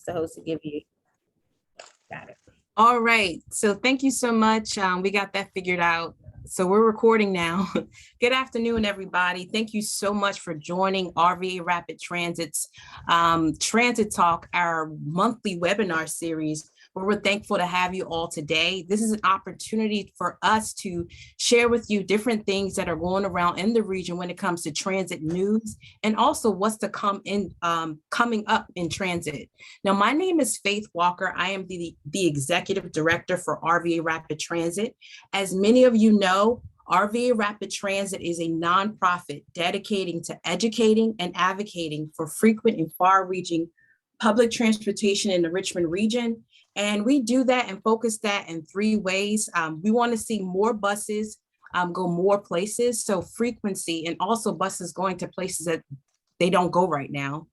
the host to give you. Got it. All right. So thank you so much. We got that figured out. So we're recording now. Good afternoon, everybody. Thank you so much for joining RVA Rapid Transit's Transit Talk, our monthly webinar series, where we're thankful to have you all today. This is an opportunity for us to share with you different things that are going around in the region when it comes to transit news, and also what's to come in coming up in transit. Now, my name is Faith Walker. I am the Executive Director for RVA Rapid Transit. As many of you know, RVA Rapid Transit is a nonprofit dedicating to educating and advocating for frequent and far-reaching public transportation in the Richmond region. And we do that and focus that in 3 ways. We want to see more buses go more places, so frequency, and also buses going to places that they don't go right now.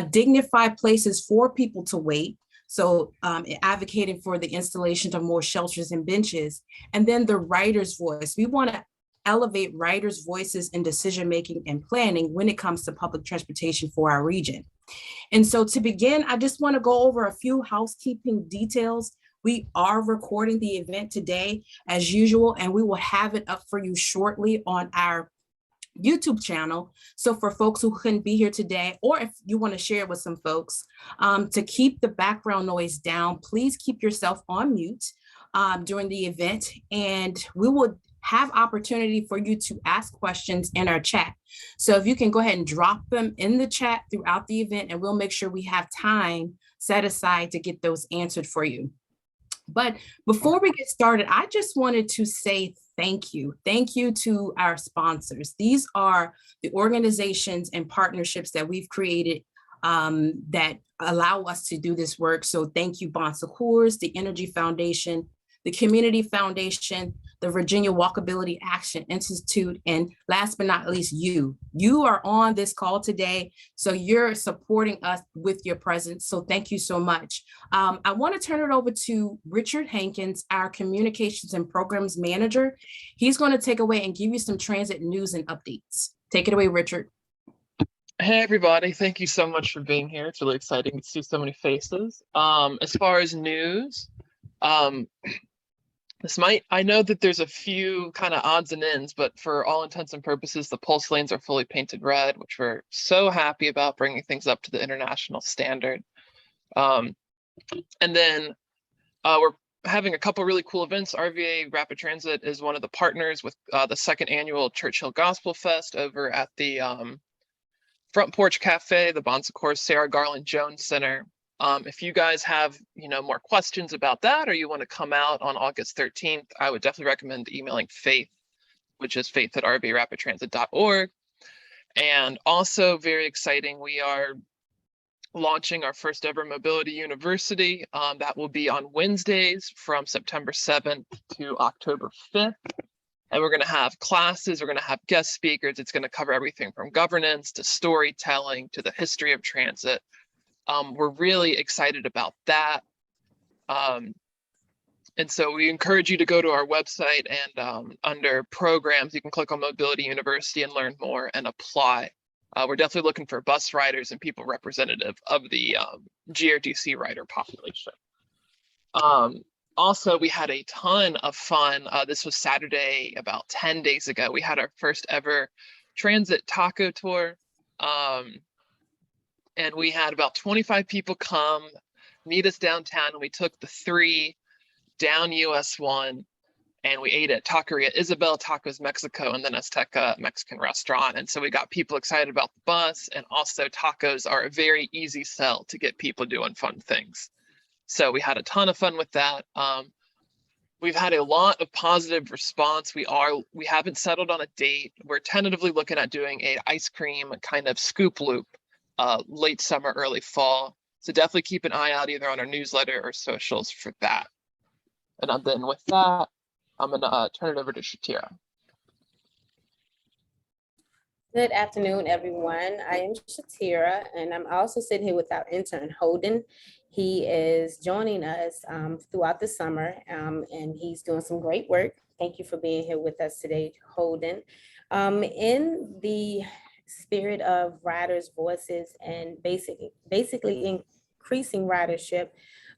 Dignified places for people to wait, so advocating for the installation of more shelters and benches. And then the rider's voice. We want to elevate riders' voices in decision-making and planning when it comes to public transportation for our region. And so to begin, I just want to go over a few housekeeping details. We are recording the event today as usual, and we will have it up for you shortly on our YouTube channel. So for folks who couldn't be here today, or if you want to share it with some folks, to keep the background noise down, please keep yourself on mute during the event, and we will have opportunity for you to ask questions in our chat. So if you can go ahead and drop them in the chat throughout the event, and we'll make sure we have time set aside to get those answered for you. But before we get started, I just wanted to say thank you. Thank you to our sponsors. These are the organizations and partnerships that we've created that allow us to do this work. So thank you, Bon Secours, the Energy Foundation, the Community Foundation, the Virginia Walkability Action Institute, and last but not least, you. You are on this call today, so you're supporting us with your presence, so thank you so much. I want to turn it over to Richard Hankins, our Communications and Programs Manager. He's going to take away and give you some transit news and updates. Take it away, Richard. Hey, everybody. Thank you so much for being here. It's really exciting to see so many faces. As far as news, I know that there's a few kind of odds and ends, but for all intents and purposes, the pulse lanes are fully painted red, which we're so happy about, bringing things up to the international standard. And then we're having a couple really cool events. RVA Rapid Transit is one of the partners with the 2nd annual Churchill Gospel Fest over at the Front Porch Cafe, the Bon Secours Sarah Garland Jones Center. If you guys have, more questions about that, or you want to come out on August 13th, I would definitely recommend emailing Faith, which is faith@rvarapidtransit.org. And also very exciting, we are launching our first ever Mobility University. That will be on Wednesdays from September 7th to October 5th. And we're going to have classes, we're going to have guest speakers. It's going to cover everything from governance to storytelling to the history of transit. We're really excited about that. And so we encourage you to go to our website, and under programs, you can click on Mobility University and learn more and apply. We're definitely looking for bus riders and people representative of the GRTC rider population. Also, we had a ton of fun. This was Saturday, about 10 days ago. We had our first ever transit taco tour. And we had about 25 people come meet us downtown, and we took the 3 down US 1, and we ate at Taqueria Isabel, Tacos Mexico, and then Azteca Mexican restaurant. And so we got people excited about the bus, and also tacos are a very easy sell to get people doing fun things. So we had a ton of fun with that. We've had a lot of positive response. We haven't settled on a date. We're tentatively looking at doing a ice cream kind of scoop loop late summer, early fall. So definitely keep an eye out either on our newsletter or socials for that. And then with that, I'm gonna turn it over to Shatira. Good afternoon, everyone. I am Shatira, and I'm also sitting here with our intern, Holden. He is joining us throughout the summer, and he's doing some great work. Thank you for being here with us today, Holden. In the spirit of riders' voices and basically increasing ridership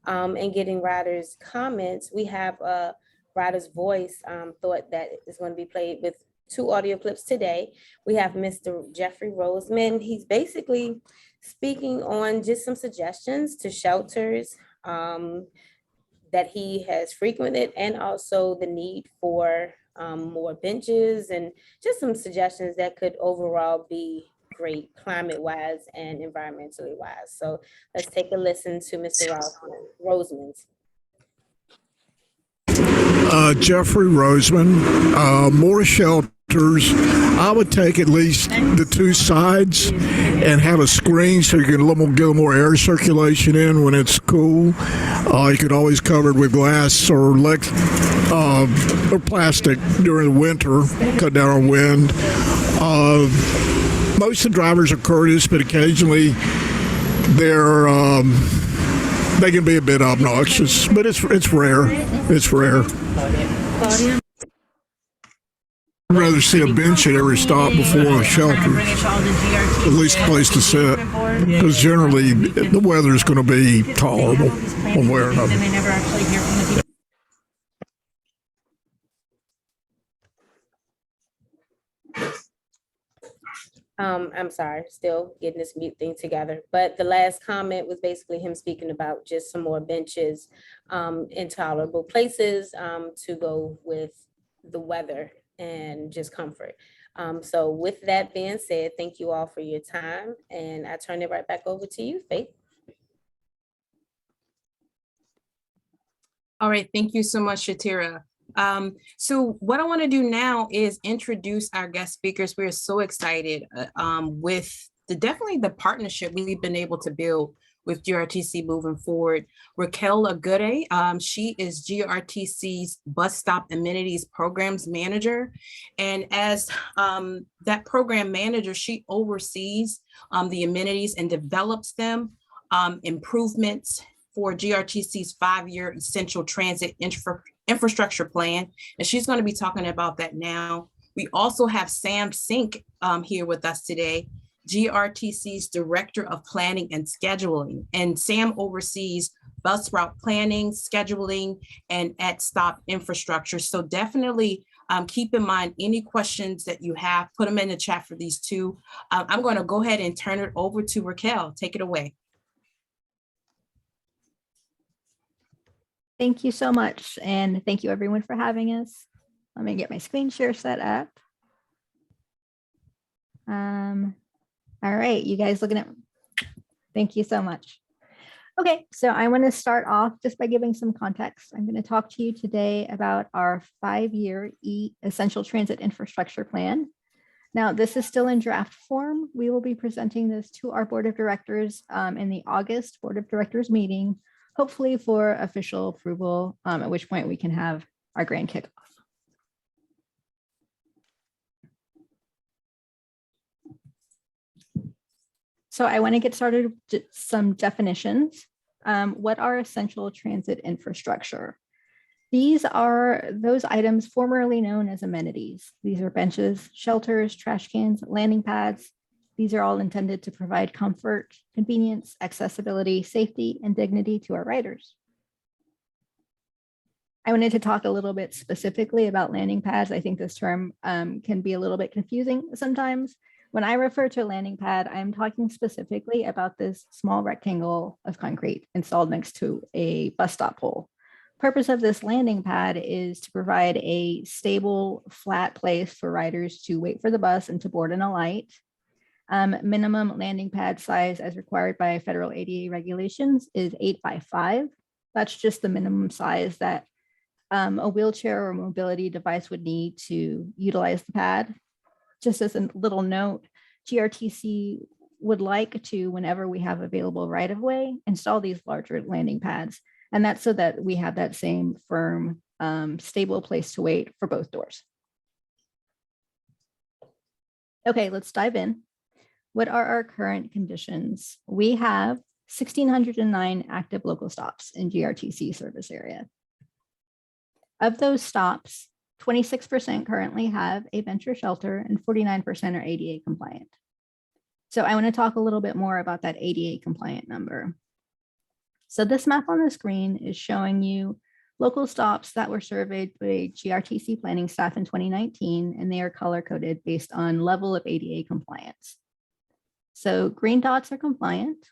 and getting riders' comments, we have a rider's voice thought that is going to be played with 2 audio clips today. We have Mr. Jeffrey Roseman. He's basically speaking on just some suggestions to shelters that he has frequented, and also the need for more benches and just some suggestions that could overall be great climate-wise and environmentally wise. So let's take a listen to Mr. Roseman's. Jeffrey Roseman, more shelters. I would take at least the 2 sides and have a screen so you can get a little more air circulation in when it's cool. You could always cover it with glass or plastic during the winter, cut down on wind. Most of the drivers are courteous, but occasionally they can be a bit obnoxious, but it's rare. It's rare. I'd rather see a bench at every stop before a shelter, at least a place to sit, because generally the weather is going to be tolerable one way or another. I'm sorry, still getting this mute thing together. But the last comment was basically him speaking about just some more benches in tolerable places to go with the weather and just comfort. So with that being said, thank you all for your time. And I turn it right back over to you, Faith. All right, thank you so much, Shatira. So what I want to do now is introduce our guest speakers. We're so excited with definitely the partnership we've been able to build with GRTC moving forward. Raquel Aguirre, she is GRTC's Bus Stop Amenities Programs Manager. And as that program manager, she oversees the amenities and develops them, improvements for GRTC's 5-year essential transit infrastructure plan. And she's going to be talking about that now. We also have Sam Sink here with us today, GRTC's Director of Planning and Scheduling. And Sam oversees bus route planning, scheduling, and at-stop infrastructure. So definitely keep in mind any questions that you have, put them in the chat for these two. I'm going to go ahead and turn it over to Raquel. Take it away. Thank you so much. And thank you everyone for having us. Let me get my screen share set up. All right, you guys looking at, thank you so much. Okay, so I want to start off just by giving some context. I'm going to talk to you today about our 5-year Essential Transit Infrastructure Plan. Now, this is still in draft form. We will be presenting this to our Board of Directors in the August Board of Directors meeting, hopefully for official approval, at which point we can have our grand kickoff. So I want to get started with some definitions. What are essential transit infrastructure? These are those items formerly known as amenities. These are benches, shelters, trash cans, landing pads. These are all intended to provide comfort, convenience, accessibility, safety, and dignity to our riders. I wanted to talk a little bit specifically about landing pads. I think this term can be a little bit confusing sometimes. When I refer to a landing pad, I'm talking specifically about this small rectangle of concrete installed next to a bus stop pole. Purpose of this landing pad is to provide a stable, flat place for riders to wait for the bus and to board and alight. Minimum landing pad size as required by federal ADA regulations is 8 by 5. That's just the minimum size that a wheelchair or mobility device would need to utilize the pad. Just as a little note, GRTC would like to, whenever we have available right-of-way, install these larger landing pads. And that's so that we have that same firm, stable place to wait for both doors. Okay, let's dive in. What are our current conditions? We have 1,609 active local stops in GRTC service area. Of those stops, 26% currently have a bench or shelter and 49% are ADA compliant. So I want to talk a little bit more about that ADA compliant number. So this map on the screen is showing you local stops that were surveyed by GRTC planning staff in 2019, and they are color coded based on level of ADA compliance. So green dots are compliant,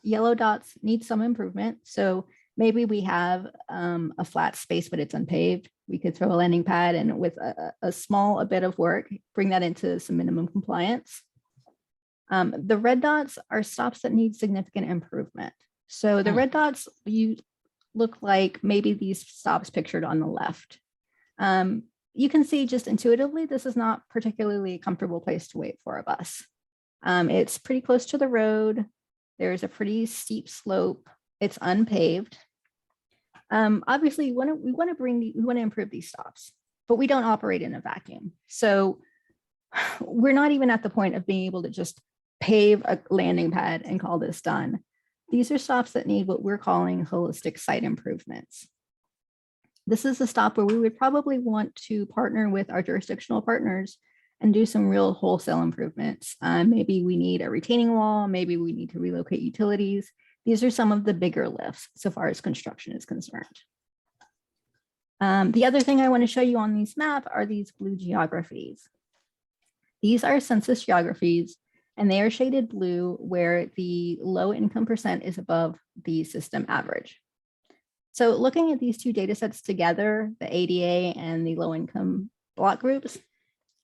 yellow dots need some improvement. So maybe we have a flat space, but it's unpaved. We could throw a landing pad and with a bit of work, bring that into some minimum compliance. The red dots are stops that need significant improvement. So the red dots, you look like maybe these stops pictured on the left. You can see just intuitively, this is not particularly a comfortable place to wait for a bus. It's pretty close to the road. There's a pretty steep slope. It's unpaved. Obviously, we want to improve these stops, but we don't operate in a vacuum. So we're not even at the point of being able to just pave a landing pad and call this done. These are stops that need what we're calling holistic site improvements. This is a stop where we would probably want to partner with our jurisdictional partners and do some real wholesale improvements. Maybe we need a retaining wall, maybe we need to relocate utilities. These are some of the bigger lifts so far as construction is concerned. The other thing I want to show you on these map are these blue geographies. These are census geographies, and they are shaded blue where the low income percent is above the system average. So looking at these two data sets together, the ADA and the low income block groups,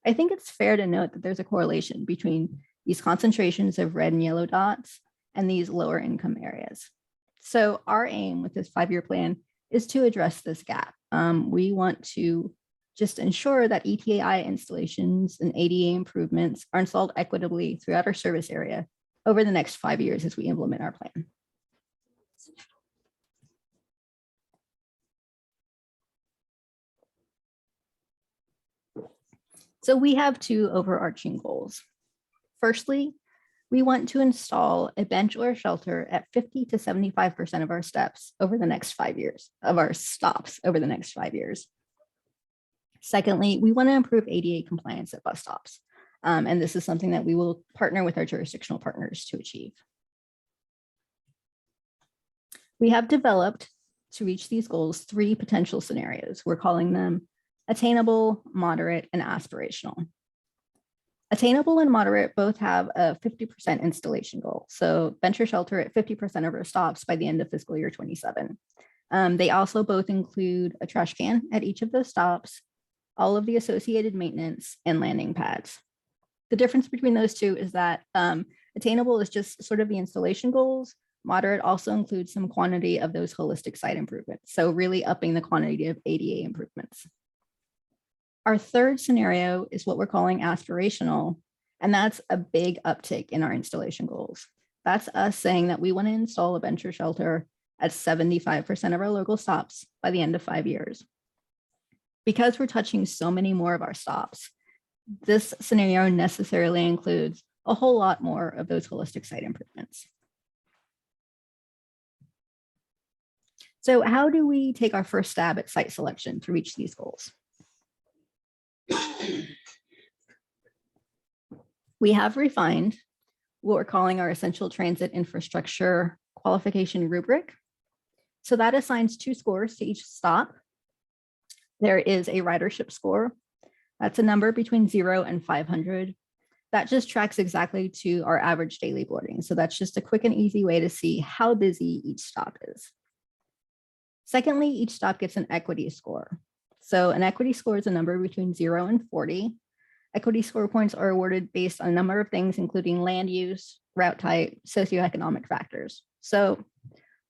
I think it's fair to note that there's a correlation between these concentrations of red and yellow dots and these lower income areas. So our aim with this 5-year plan is to address this gap. We want to just ensure that ETAI installations and ADA improvements are installed equitably throughout our service area over the next 5 years as we implement our plan. So we have two overarching goals. Firstly, we want to install a bench or a shelter at 50 to 75% of our steps over the next 5 years, of our stops over the next 5 years. Secondly, we want to improve ADA compliance at bus stops. And this is something that we will partner with our jurisdictional partners to achieve. We have developed, to reach these goals, 3 potential scenarios. We're calling them attainable, moderate, and aspirational. Attainable and moderate both have a 50% installation goal. So bench or shelter at 50% of our stops by the end of fiscal year 27. They also both include a trash can at each of those stops, all of the associated maintenance, and landing pads. The difference between those two is that attainable is just sort of the installation goals. Moderate also includes some quantity of those holistic site improvements. So really upping the quantity of ADA improvements. Our third scenario is what we're calling aspirational, and that's a big uptick in our installation goals. That's us saying that we want to install a bench or shelter at 75% of our local stops by the end of 5 years. Because we're touching so many more of our stops, this scenario necessarily includes a whole lot more of those holistic site improvements. So how do we take our first stab at site selection to reach these goals? We have refined what we're calling our essential transit infrastructure qualification rubric. So that assigns 2 scores to each stop. There is a ridership score. That's a number between 0 and 500. That just tracks exactly to our average daily boarding. So that's just a quick and easy way to see how busy each stop is. Secondly, each stop gets an equity score. So an equity score is a number between 0 and 40. Equity score points are awarded based on a number of things, including land use, route type, socioeconomic factors. So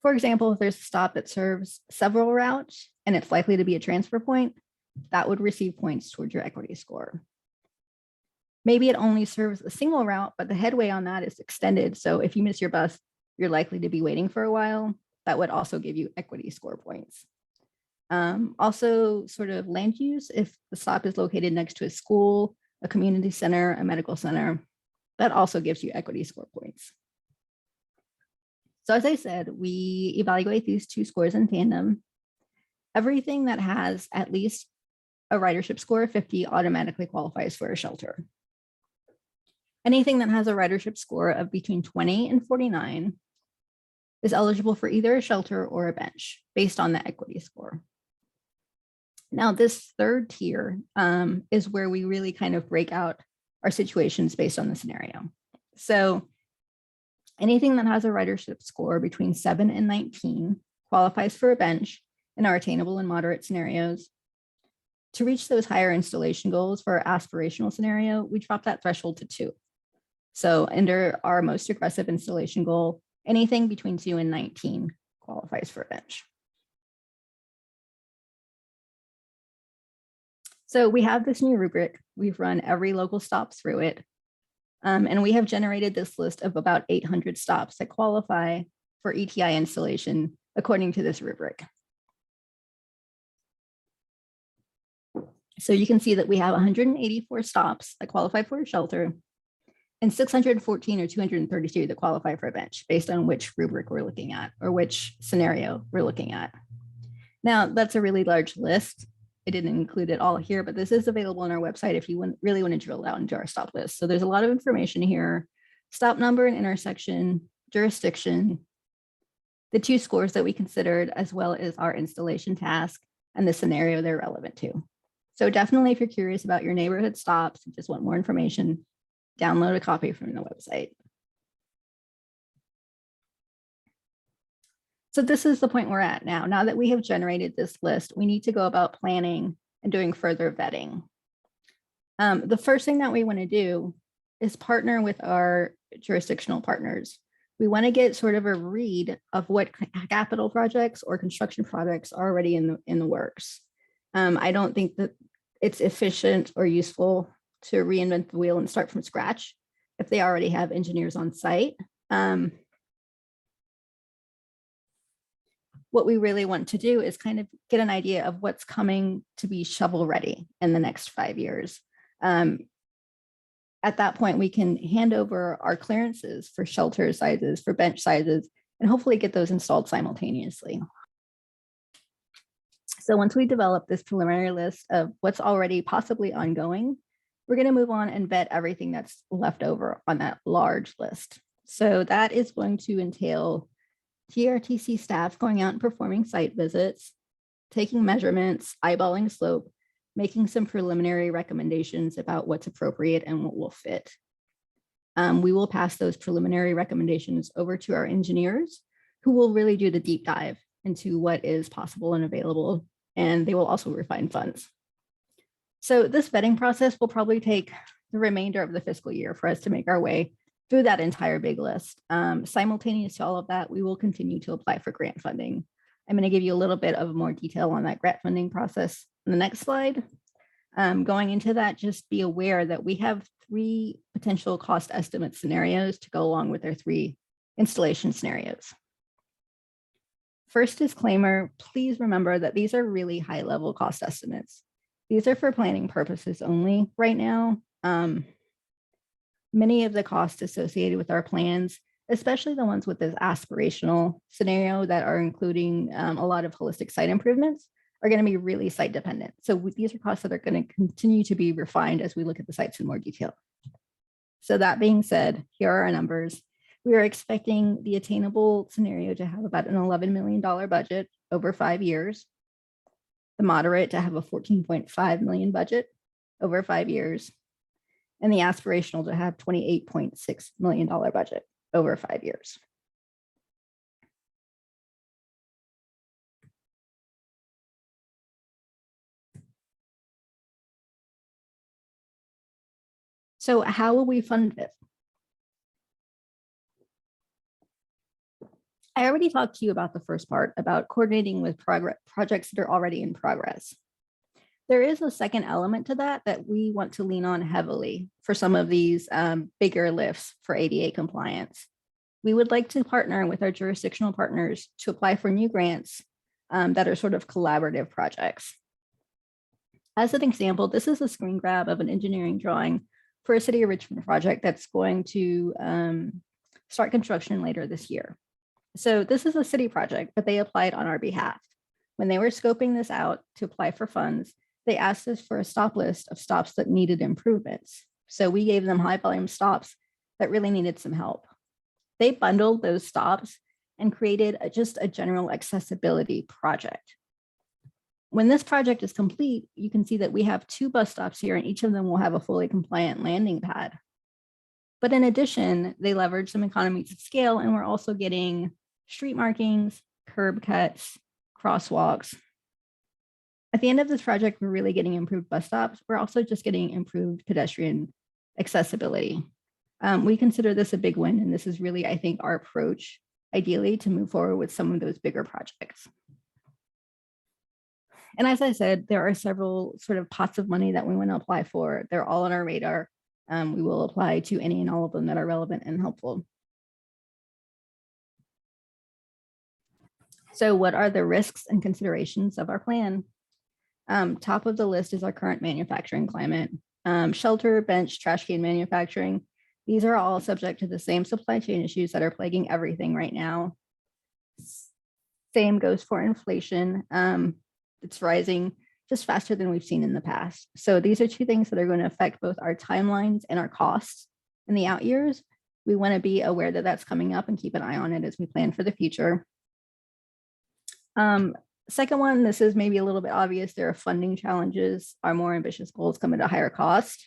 for example, if there's a stop that serves several routes and it's likely to be a transfer point, that would receive points towards your equity score. Maybe it only serves a single route, but the headway on that is extended. So if you miss your bus, you're likely to be waiting for a while. That would also give you equity score points. Also sort of land use, if the stop is located next to a school, a community center, a medical center, that also gives you equity score points. So as I said, we evaluate these 2 scores in tandem. Everything that has at least a ridership score of 50 automatically qualifies for a shelter. Anything that has a ridership score of between 20 and 49 is eligible for either a shelter or a bench based on the equity score. Now, this third tier is where we really kind of break out our situations based on the scenario. So anything that has a ridership score between 7 and 19 qualifies for a bench in our attainable and moderate scenarios. To reach those higher installation goals for our aspirational scenario, we drop that threshold to 2. So under our most aggressive installation goal, anything between 2 and 19 qualifies for a bench. So we have this new rubric. We've run every local stop through it. And we have generated this list of about 800 stops that qualify for ETI installation according to this rubric. So you can see that we have 184 stops that qualify for a shelter and 614 or 232 that qualify for a bench based on which rubric we're looking at or which scenario we're looking at. Now, that's a really large list. I didn't include it all here, but this is available on our website if you really want to drill down into our stop list. So there's a lot of information here: stop number and intersection, jurisdiction, the 2 scores that we considered, as well as our installation task and the scenario they're relevant to. So definitely, if you're curious about your neighborhood stops and just want more information, download a copy from the website. So this is the point we're at now. Now that we have generated this list, we need to go about planning and doing further vetting. The first thing that we want to do is partner with our jurisdictional partners. We want to get sort of a read of what capital projects or construction projects are already in the works. I don't think that it's efficient or useful to reinvent the wheel and start from scratch if they already have engineers on site. What we really want to do is kind of get an idea of what's coming to be shovel ready in the next 5 years. At that point, we can hand over our clearances for shelter sizes, for bench sizes, and hopefully get those installed simultaneously. So once we develop this preliminary list of what's already possibly ongoing, we're going to move on and vet everything that's left over on that large list. So that is going to entail GRTC staff going out and performing site visits, taking measurements, eyeballing slope, making some preliminary recommendations about what's appropriate and what will fit. We will pass those preliminary recommendations over to our engineers, who will really do the deep dive into what is possible and available, and they will also refine funds. So this vetting process will probably take the remainder of the fiscal year for us to make our way through that entire big list. Simultaneous to all of that, we will continue to apply for grant funding. I'm going to give you a little bit of more detail on that grant funding process in the next slide. Going into that, just be aware that we have 3 potential cost estimate scenarios to go along with our 3 installation scenarios. First disclaimer, please remember that these are really high level cost estimates. These are for planning purposes only right now. Many of the costs associated with our plans, especially the ones with this aspirational scenario that are including a lot of holistic site improvements, are going to be really site dependent. So these are costs that are going to continue to be refined as we look at the sites in more detail. So that being said, here are our numbers. We are expecting the attainable scenario to have about an $11 million budget over 5 years, the moderate to have a $14.5 million budget over 5 years, and the aspirational to have $28.6 million budget over 5 years. So how will we fund this? I already talked to you about the first part, about coordinating with projects that are already in progress. There is a second element to that we want to lean on heavily for some of these bigger lifts for ADA compliance. We would like to partner with our jurisdictional partners to apply for new grants that are sort of collaborative projects. As an example, this is a screen grab of an engineering drawing for a City of Richmond project that's going to start construction later this year. So this is a city project, but they applied on our behalf. When they were scoping this out to apply for funds, they asked us for a stop list of stops that needed improvements. So we gave them high volume stops that really needed some help. They bundled those stops and created just a general accessibility project. When this project is complete, you can see that we have 2 bus stops here, and each of them will have a fully compliant landing pad. But in addition, they leverage some economies of scale, and we're also getting street markings, curb cuts, crosswalks. At the end of this project, we're really getting improved bus stops. We're also just getting improved pedestrian accessibility. We consider this a big win, and this is really, I think, our approach, ideally, to move forward with some of those bigger projects. And as I said, there are several sort of pots of money that we want to apply for. They're all on our radar. We will apply to any and all of them that are relevant and helpful. So what are the risks and considerations of our plan? Top of the list is our current manufacturing climate. Shelter, bench, trash can manufacturing. These are all subject to the same supply chain issues that are plaguing everything right now. Same goes for inflation. It's rising just faster than we've seen in the past. So these are 2 things that are going to affect both our timelines and our costs in the out years. We want to be aware that that's coming up and keep an eye on it as we plan for the future. Second one, this is maybe a little bit obvious. There are funding challenges. Our more ambitious goals come at a higher cost.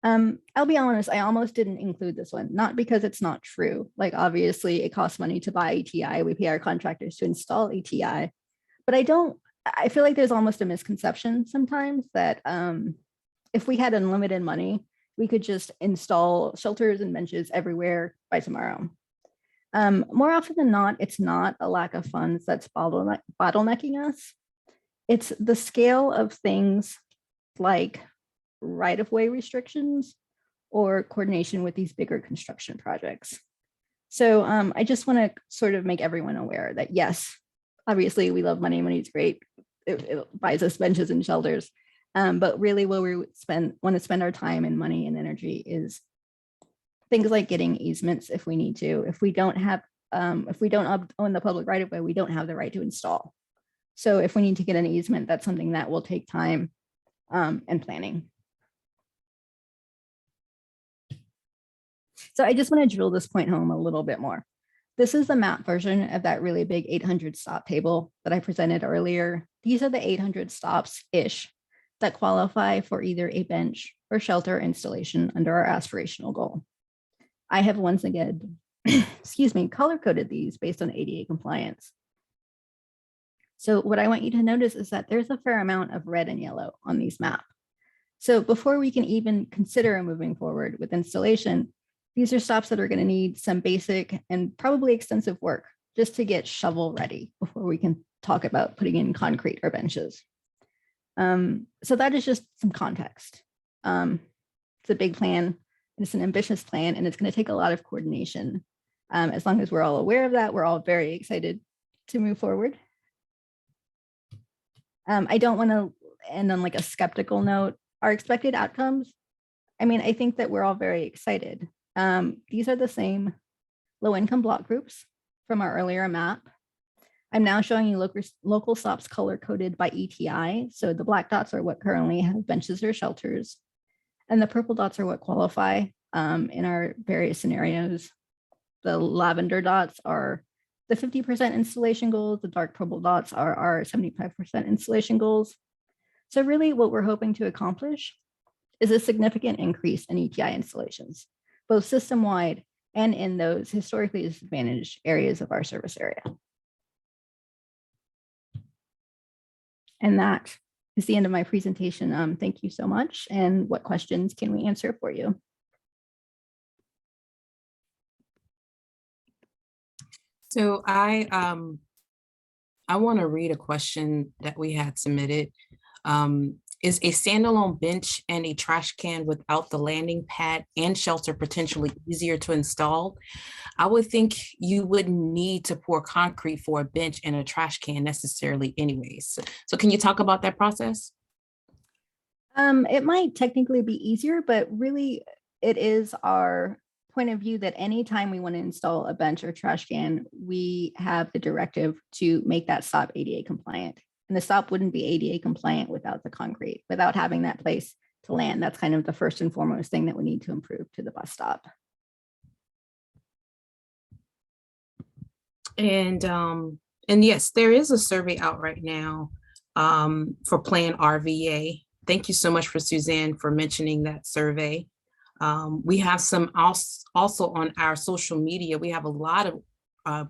I'll be honest, I almost didn't include this one, not because it's not true. Like, obviously it costs money to buy ETI. We pay our contractors to install ETI, but I feel like there's almost a misconception sometimes that if we had unlimited money, we could just install shelters and benches everywhere by tomorrow. More often than not, it's not a lack of funds that's bottlenecking us. It's the scale of things like right-of-way restrictions or coordination with these bigger construction projects. So I just want to sort of make everyone aware that, yes, obviously we love money. Money's great. It buys us benches and shelters. But really where we want to spend our time and money and energy is things like getting easements if we need to. If we don't own the public right of way, we don't have the right to install. So if we need to get an easement, that's something that will take time and planning. So I just want to drill this point home a little bit more. This is the map version of that really big 800 stop table that I presented earlier. These are the 800 stops-ish that qualify for either a bench or shelter installation under our aspirational goal. I have once again, color-coded these based on ADA compliance. So what I want you to notice is that there's a fair amount of red and yellow on these maps. So before we can even consider moving forward with installation, these are stops that are going to need some basic and probably extensive work just to get shovel ready before we can talk about putting in concrete or benches. So that is just some context. It's a big plan. It's an ambitious plan, and it's going to take a lot of coordination. As long as we're all aware of that, we're all very excited to move forward. I don't want to end on like a skeptical note. Our expected outcomes, I mean, I think that we're all very excited. These are the same low-income block groups from our earlier map. I'm now showing you local stops color-coded by ETI. So the black dots are what currently have benches or shelters, and the purple dots are what qualify in our various scenarios. The lavender dots are the 50% installation goals. The dark purple dots are our 75% installation goals. So really what we're hoping to accomplish is a significant increase in ETI installations, both system-wide and in those historically disadvantaged areas of our service area. And that is the end of my presentation. Thank you so much. And what questions can we answer for you? So I want to read a question that we had submitted. Is a standalone bench and a trash can without the landing pad and shelter potentially easier to install? I would think you wouldn't need to pour concrete for a bench and a trash can necessarily anyways. So can you talk about that process? It might technically be easier, but really it is our point of view that anytime we want to install a bench or trash can, we have the directive to make that stop ADA compliant. And the stop wouldn't be ADA compliant without the concrete, without having that place to land. That's kind of the first and foremost thing that we need to improve to the bus stop. And yes, there is a survey out right now for Plan RVA. Thank you so much for Suzanne for mentioning that survey. We have some also on our social media. We have a lot of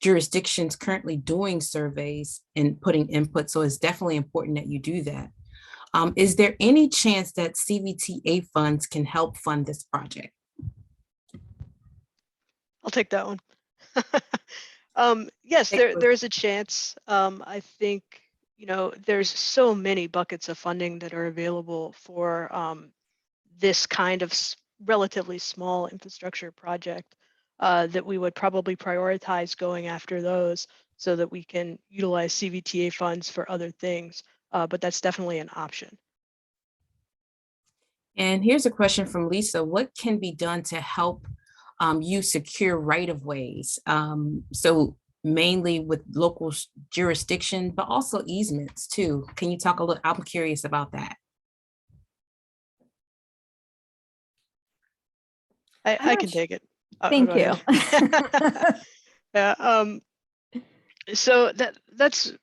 jurisdictions currently doing surveys and putting input. So it's definitely important that you do that. Is there any chance that CVTA funds can help fund this project? I'll take that one. Yes, there is a chance. I think, there's so many buckets of funding that are available for this kind of relatively small infrastructure project that we would probably prioritize going after those so that we can utilize CVTA funds for other things. But that's definitely an option. And here's a question from Lisa. What can be done to help you secure right-of-ways? So mainly with local jurisdiction, but also easements too. Can you talk a little? I'm curious about that. I can take it. Thank you. Yeah. So that's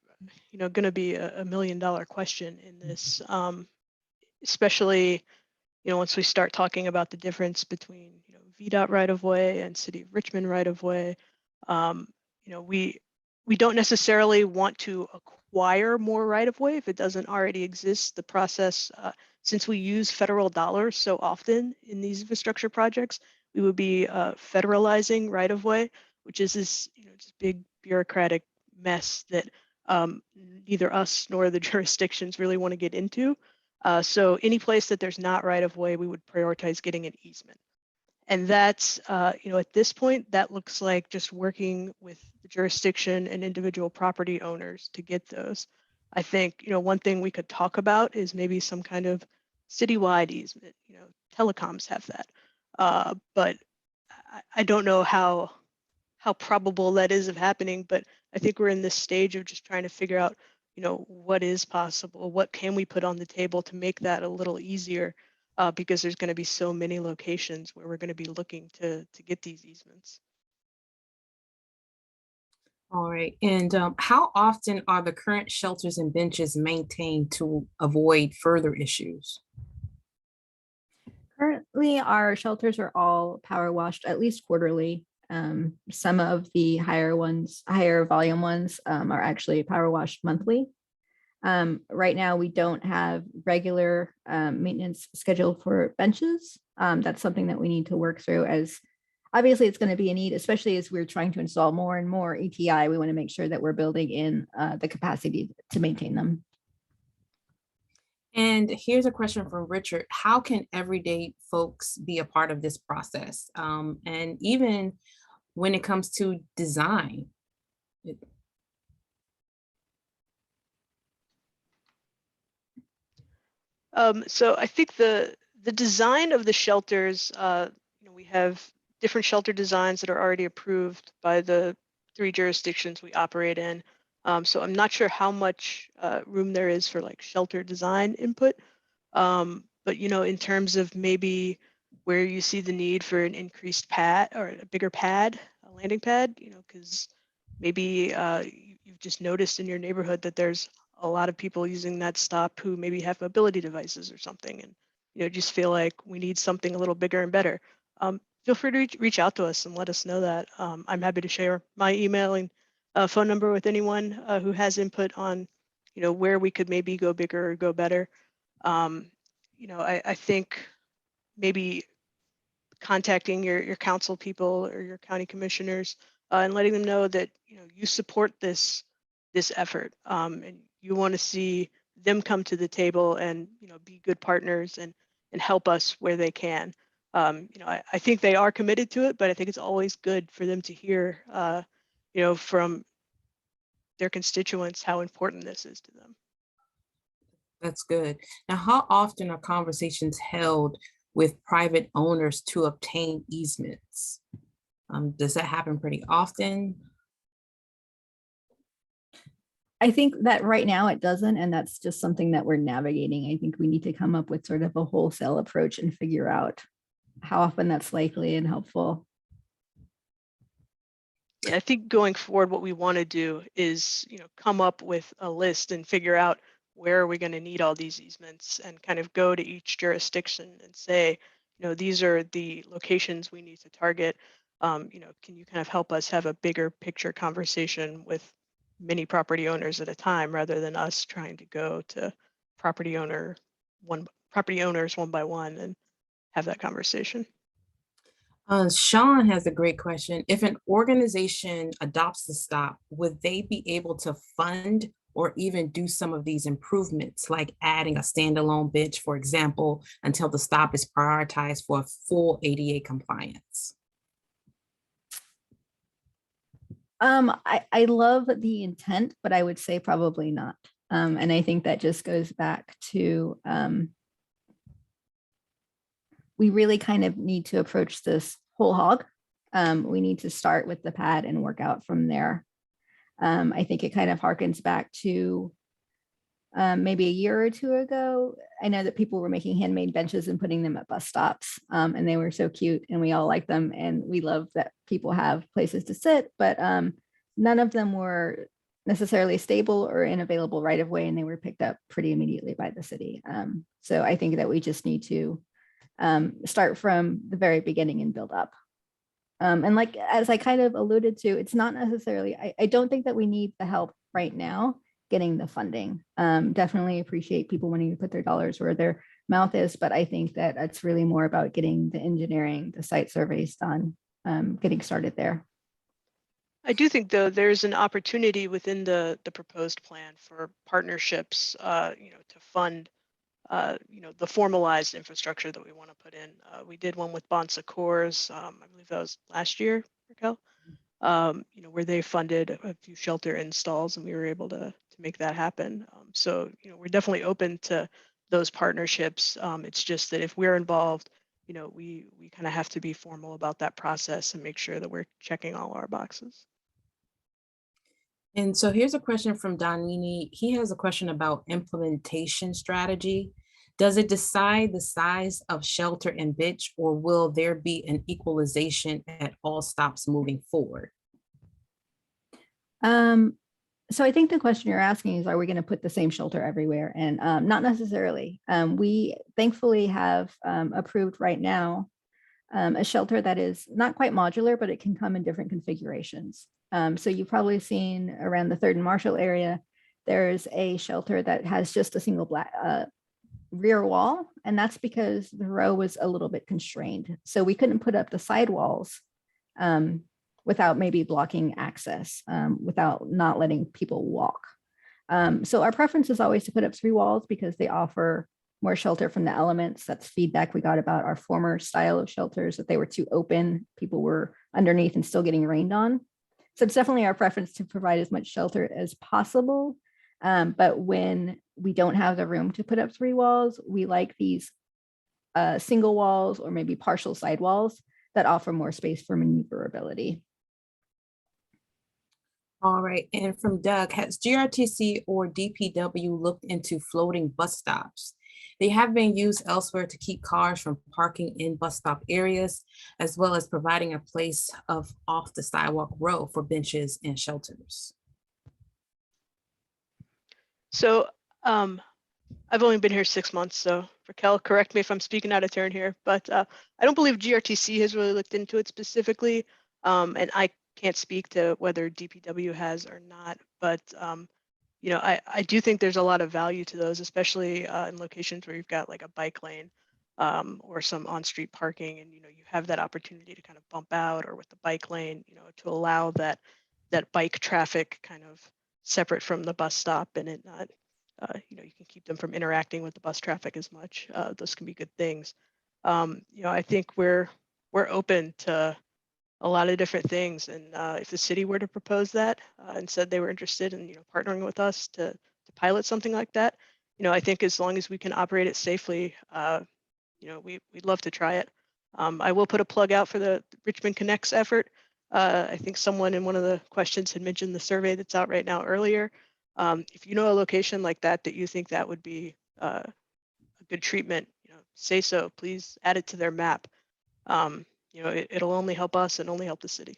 going to be a $1 million question in this, especially once we start talking about the difference between VDOT right of way and City of Richmond right of way. We don't necessarily want to acquire more right of way if it doesn't already exist. The process, since we use federal dollars so often in these infrastructure projects, we would be federalizing right of way, which is this just big bureaucratic mess that neither us nor the jurisdictions really want to get into. So any place that there's not right of way, we would prioritize getting an easement. And that's, at this point, that looks like just working with the jurisdiction and individual property owners to get those. I think, one thing we could talk about is maybe some kind of citywide easement. Telecoms have that. But I don't know how probable that is of happening, but I think we're in this stage of just trying to figure out, what is possible, what can we put on the table to make that a little easier, because there's going to be so many locations where we're going to be looking to get these easements. All right. And how often are the current shelters and benches maintained to avoid further issues? Currently, our shelters are all power washed at least quarterly. Some of the higher volume ones are actually power washed monthly. Right now, we don't have regular maintenance scheduled for benches. That's something that we need to work through, as obviously it's going to be a need, especially as we're trying to install more and more ETI. We want to make sure that we're building in the capacity to maintain them. And here's a question from Richard. How can everyday folks be a part of this process? And even when it comes to design? So I think the design of the shelters, we have different shelter designs that are already approved by the 3 jurisdictions we operate in. So I'm not sure how much room there is for like shelter design input. But in terms of maybe where you see the need for an increased pad or a bigger pad, a landing pad, because maybe you've just noticed in your neighborhood that there's a lot of people using that stop who maybe have mobility devices or something, and just feel like we need something a little bigger and better. Feel free to reach out to us and let us know that. I'm happy to share my email and phone number with anyone who has input on, where we could maybe go bigger or go better. I think maybe contacting your council people or your county commissioners and letting them know that you support this effort, and you want to see them come to the table and be good partners and help us where they can. I think they are committed to it, but I think it's always good for them to hear from their constituents how important this is to them. That's good. Now, how often are conversations held with private owners to obtain easements? Does that happen pretty often? I think that right now it doesn't, and that's just something that we're navigating. I think we need to come up with sort of a wholesale approach and figure out how often that's likely and helpful. Yeah, I think going forward, what we want to do is, come up with a list and figure out where are we going to need all these easements and kind of go to each jurisdiction and say, these are the locations we need to target. Can you kind of help us have a bigger picture conversation with many property owners at a time rather than us trying to go to property owners one by one and have that conversation. Sean has a great question. If an organization adopts the stop, would they be able to fund or even do some of these improvements, like adding a standalone bench, for example, until the stop is prioritized for full ADA compliance? I love the intent, but I would say probably not. And I think that just goes back to we really kind of need to approach this whole hog. We need to start with the pad and work out from there. I think it kind of harkens back to maybe a year or two ago. I know that people were making handmade benches and putting them at bus stops, and they were so cute and we all like them. And we love that people have places to sit, but none of them were necessarily stable or in available right of way, and they were picked up pretty immediately by the city. So I think that we just need to start from the very beginning and build up. And like, as I kind of alluded to, it's not necessarily, I don't think that we need the help right now getting the funding. Definitely appreciate people wanting to put their dollars where their mouth is, but I think that it's really more about getting the engineering, the site surveys done, getting started there. I do think, though, there's an opportunity within the proposed plan for partnerships, to fund the formalized infrastructure that we want to put in. We did one with Bon Secours, I believe that was last year, Raquel, where they funded a few shelter installs and we were able to make that happen. So, we're definitely open to those partnerships. It's just that if we're involved, we kind of have to be formal about that process and make sure that we're checking all our boxes. And so here's a question from Donini. He has a question about implementation strategy. Does it decide the size of shelter and bench, or will there be an equalization at all stops moving forward? So I think the question you're asking is, are we going to put the same shelter everywhere? And not necessarily. We thankfully have approved right now a shelter that is not quite modular, but it can come in different configurations. So you've probably seen around the 3rd and Marshall area, there's a shelter that has just a single black rear wall, and that's because the row was a little bit constrained. So we couldn't put up the side walls without maybe blocking access, without not letting people walk. So our preference is always to put up 3 walls because they offer more shelter from the elements. That's feedback we got about our former style of shelters, that they were too open. People were underneath and still getting rained on. So it's definitely our preference to provide as much shelter as possible. But when we don't have the room to put up 3 walls, we like these single walls or maybe partial side walls that offer more space for maneuverability. All right, and from Doug, has GRTC or DPW looked into floating bus stops? They have been used elsewhere to keep cars from parking in bus stop areas, as well as providing a place of off the sidewalk row for benches and shelters. So I've only been here 6 months, so Raquel, correct me if I'm speaking out of turn here, but I don't believe GRTC has really looked into it specifically, and I can't speak to whether DPW has or not, but I do think there's a lot of value to those, especially in locations where you've got like a bike lane or some on-street parking, and you have that opportunity to kind of bump out, or with the bike lane, to allow that bike traffic kind of separate from the bus stop, and it not you can keep them from interacting with the bus traffic as much. Those can be good things. I think we're open to a lot of different things, and if the city were to propose that and said they were interested in partnering with us to pilot something like that, I think as long as we can operate it safely, we'd love to try it. I will put a plug out for the Richmond Connects effort. I think someone in one of the questions had mentioned the survey that's out right now earlier. If you know a location like that you think that would be a good treatment, say so. Please add it to their map. It'll only help us and only help the city.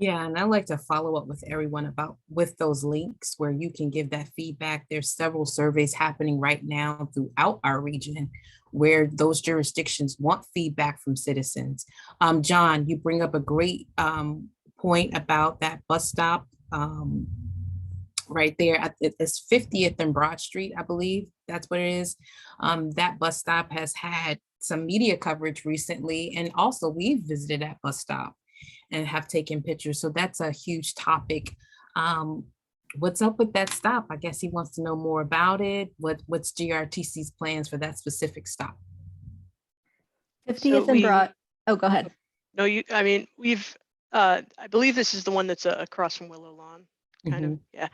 Yeah, and I'd like to follow up with everyone about with those links where you can give that feedback. There's several surveys happening right now throughout our region where those jurisdictions want feedback from citizens. John, you bring up a great point about that bus stop right there. It's 50th and Broad Street, I believe that's what it is. That bus stop has had some media coverage recently, and also we've visited that bus stop and have taken pictures. So that's a huge topic. What's up with that stop? I guess he wants to know more about it. What's GRTC's plans for that specific stop? 50th and Broad. Oh, go ahead. No, I mean, I believe this is the one that's across from Willow Lawn, kind of, yeah.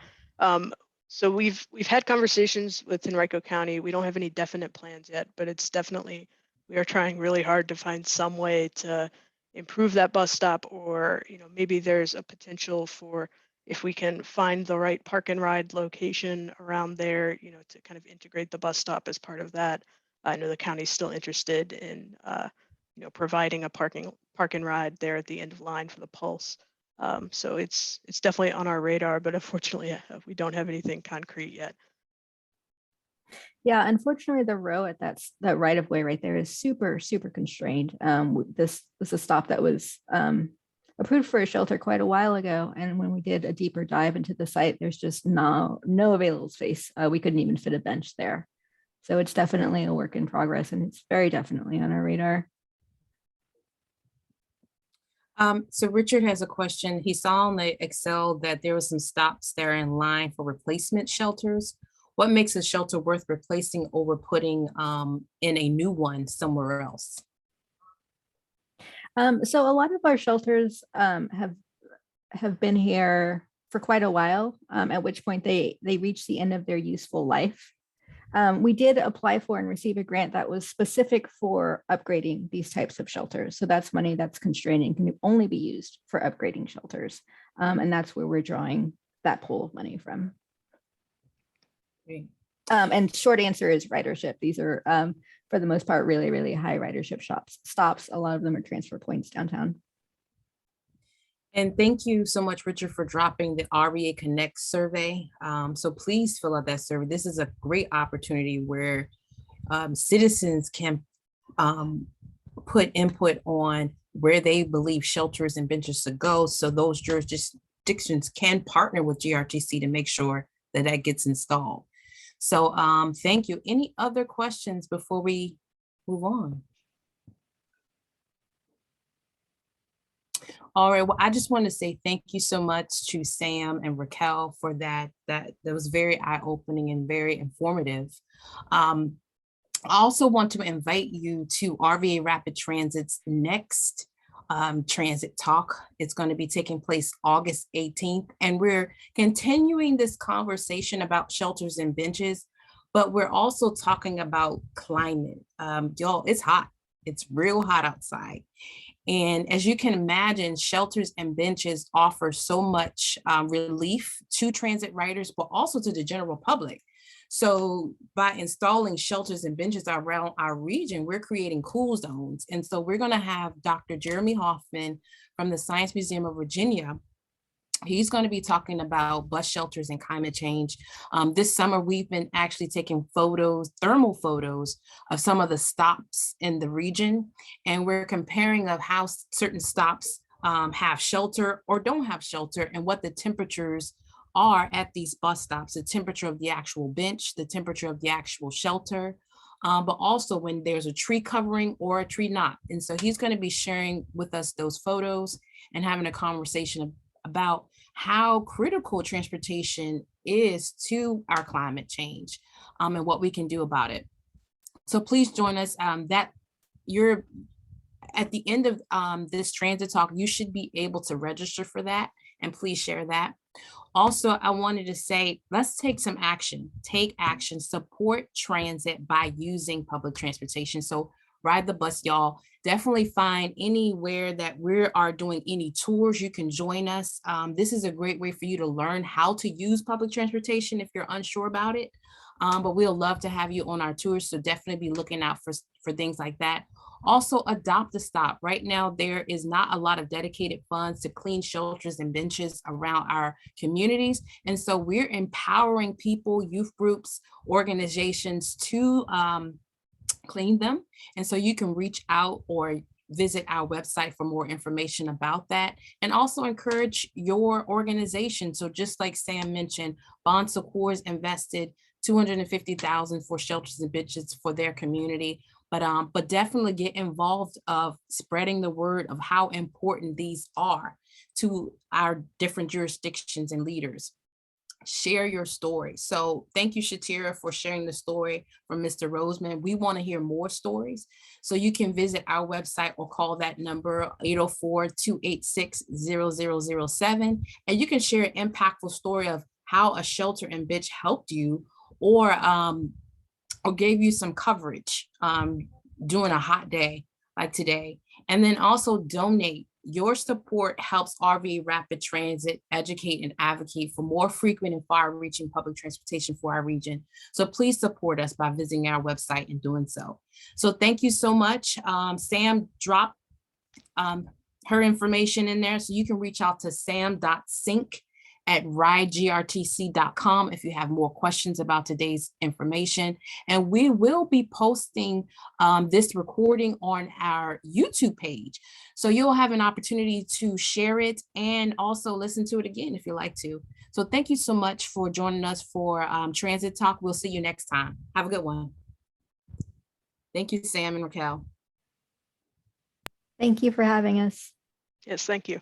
So we've had conversations with Henrico County. We don't have any definite plans yet, but it's definitely, we are trying really hard to find some way to improve that bus stop, or maybe there's a potential for, if we can find the right park and ride location around there, to kind of integrate the bus stop as part of that. I know the county's still interested in providing a park and ride there at the end of line for the Pulse. So it's definitely on our radar, but unfortunately we don't have anything concrete yet. Yeah, unfortunately, the row at that right of way right there is super, super constrained. This was a stop that was approved for a shelter quite a while ago, and when we did a deeper dive into the site, there's just no available space. We couldn't even fit a bench there. So it's definitely a work in progress, and it's very definitely on our radar. So Richard has a question. He saw on the Excel that there were some stops there in line for replacement shelters. What makes a shelter worth replacing over putting in a new one somewhere else? So a lot of our shelters have been here for quite a while, at which point they reach the end of their useful life. We did apply for and receive a grant that was specific for upgrading these types of shelters. So that's money that's constraining, can only be used for upgrading shelters. And that's where we're drawing that pool of money from. Great. And short answer is ridership. These are, for the most part, really, really high ridership stops. A lot of them are transfer points downtown. And thank you so much, Richard, for dropping the RVA Connect survey. So please fill out that survey. This is a great opportunity where citizens can put input on where they believe shelters and benches should go. So those jurisdictions can partner with GRTC to make sure that that gets installed. So thank you. Any other questions before we move on? All right, well, I just want to say thank you so much to Sam and Raquel for that. That was very eye-opening and very informative. I also want to invite you to RVA Rapid Transit's next transit talk. It's going to be taking place August 18th, and we're continuing this conversation about shelters and benches, but we're also talking about climate. Y'all, it's hot. It's real hot outside. And as you can imagine, shelters and benches offer so much relief to transit riders, but also to the general public. So by installing shelters and benches around our region, we're creating cool zones. And so we're going to have Dr. Jeremy Hoffman from the Science Museum of Virginia. He's going to be talking about bus shelters and climate change. This summer, we've been actually taking photos, thermal photos of some of the stops in the region. And we're comparing of how certain stops have shelter or don't have shelter, and what the temperatures are at these bus stops, the temperature of the actual bench, the temperature of the actual shelter, but also when there's a tree covering or a tree not. And so he's going to be sharing with us those photos and having a conversation about how critical transportation is to our climate change and what we can do about it. So please join us. That you're at the end of this transit talk, you should be able to register for that, and please share that. Also, I wanted to say, let's take some action. Take action, support transit by using public transportation. So ride the bus, y'all. Definitely find anywhere that we are doing any tours, you can join us. This is a great way for you to learn how to use public transportation if you're unsure about it. But we'll love to have you on our tours. So definitely be looking out for things like that. Also, adopt a stop. Right now, there is not a lot of dedicated funds to clean shelters and benches around our communities. And so we're empowering people, youth groups, organizations to clean them. And so you can reach out or visit our website for more information about that, and also encourage your organization. So just like Sam mentioned, Bon Secours invested $250,000 for shelters and benches for their community. But definitely get involved of spreading the word of how important these are to our different jurisdictions and leaders. Share your story. So thank you, Shatira, for sharing the story from Mr. Roseman. We want to hear more stories. So you can visit our website or call that number 804-286-0007. And you can share an impactful story of how a shelter and bench helped you, or gave you some coverage during a hot day like today. And then also donate. Your support helps RVA Rapid Transit educate and advocate for more frequent and far-reaching public transportation for our region. So please support us by visiting our website and doing so. So thank you so much. Sam dropped her information in there, so you can reach out to sam.sink@ridegrtc.com if you have more questions about today's information. And we will be posting this recording on our YouTube page. So you'll have an opportunity to share it and also listen to it again if you like to. So thank you so much for joining us for Transit Talk. We'll see you next time. Have a good one. Thank you, Sam and Raquel. Thank you for having us. Yes, thank you.